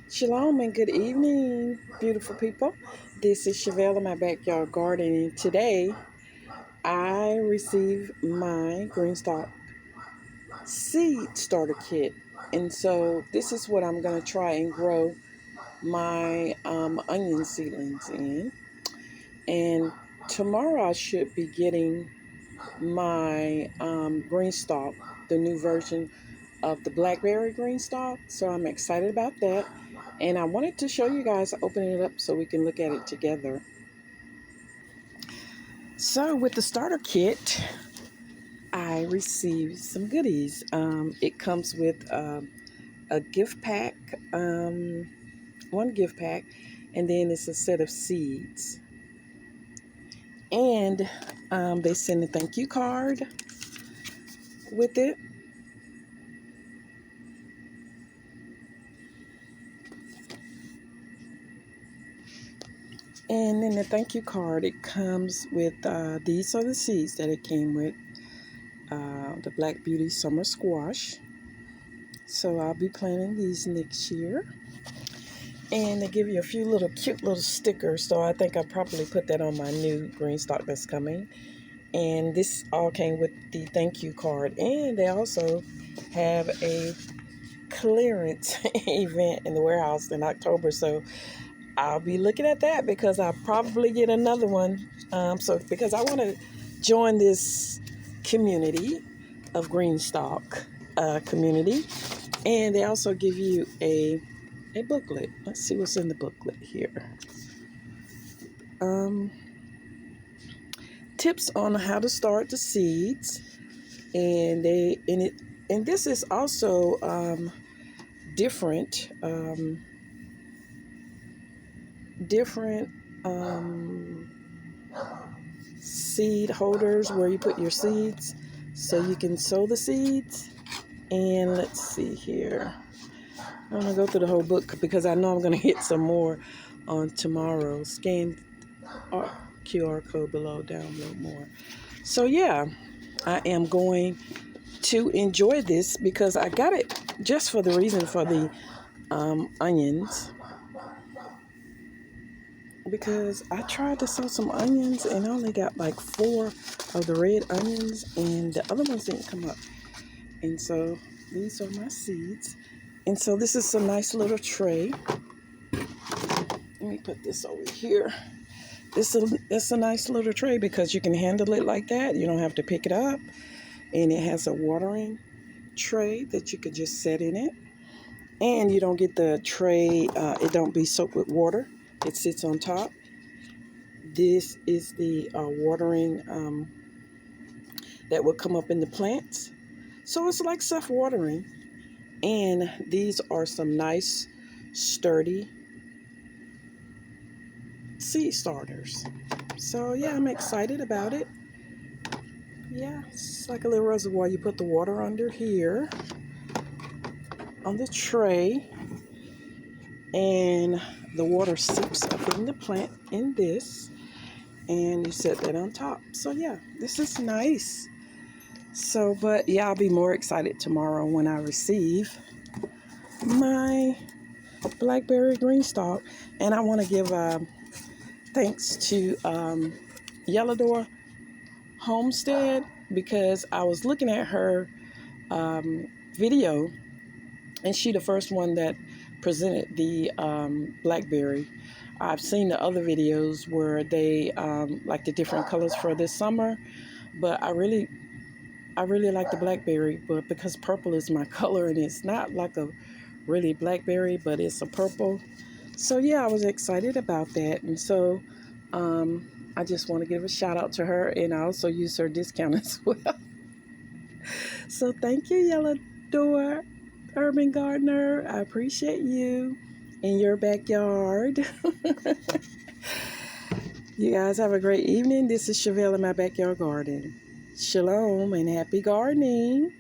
Shalom and good evening, beautiful people. This is Chevelle in my backyard garden, and today I received my Green Stalk Seed starter kit. And so this is what I'm going to try and grow my onion seedlings in. And tomorrow I should be getting my Green Stalk, the new version of the blackberry Green Stalk. So I'm excited about that. And I wanted to show you guys opening it up so we can look at it together. So with the starter kit, I received some goodies. It comes with a gift pack, one gift pack, and then it's a set of seeds. And they send a thank you card with it. And in the thank you card, it comes with, these are the seeds that it came with. The Black Beauty Summer Squash. So I'll be planting these next year. And they give you a few little cute little stickers. So I think I'll probably put that on my new green stock that's coming. And this all came with the thank you card. And they also have a clearance event in the warehouse in October. So I'll be looking at that because I'll probably get another one. Because I want to join this community of green stalk community. And they also give you a booklet. Let's see what's in the booklet here. Tips on how to start the seeds. And this is also different seed holders where you put your seeds so you can sow the seeds. And let's see here. I'm going to go through the whole book because I know I'm going to hit some more on tomorrow. Scan QR code below, download more. So yeah, I am going to enjoy this because I got it just for the reason for the onions. Because I tried to sow some onions and I only got like 4 of the red onions and the other ones didn't come up. And so these are my seeds. And so this is a nice little tray. Let me put this over here. It's a nice little tray because you can handle it like that. You don't have to pick it up. And it has a watering tray that you could just set in it. And you don't get the tray, it don't be soaked with water. It sits on top. This is the watering that will come up in the plants. So it's like self-watering. And these are some nice, sturdy seed starters. So yeah, I'm excited about it. Yeah, it's like a little reservoir. You put the water under here on the tray. And the water seeps up in the plant in this. And you set that on top. So yeah, this is nice. So, but yeah, I'll be more excited tomorrow when I receive my blackberry green stalk. And I want to give thanks to Yellow Door Homestead because I was looking at her video, and she the first one that presented the blackberry. I've seen the other videos where they like the different colors for this summer, but I really like the blackberry, but because purple is my color and it's not like a really blackberry, but it's a purple. So yeah, I was excited about that. And so I just want to give a shout out to her, and I also use her discount as well. So thank you, Yellow Door Urban Gardener. I appreciate you in your backyard. You guys have a great evening. This is Chevelle in my backyard garden. Shalom and happy gardening.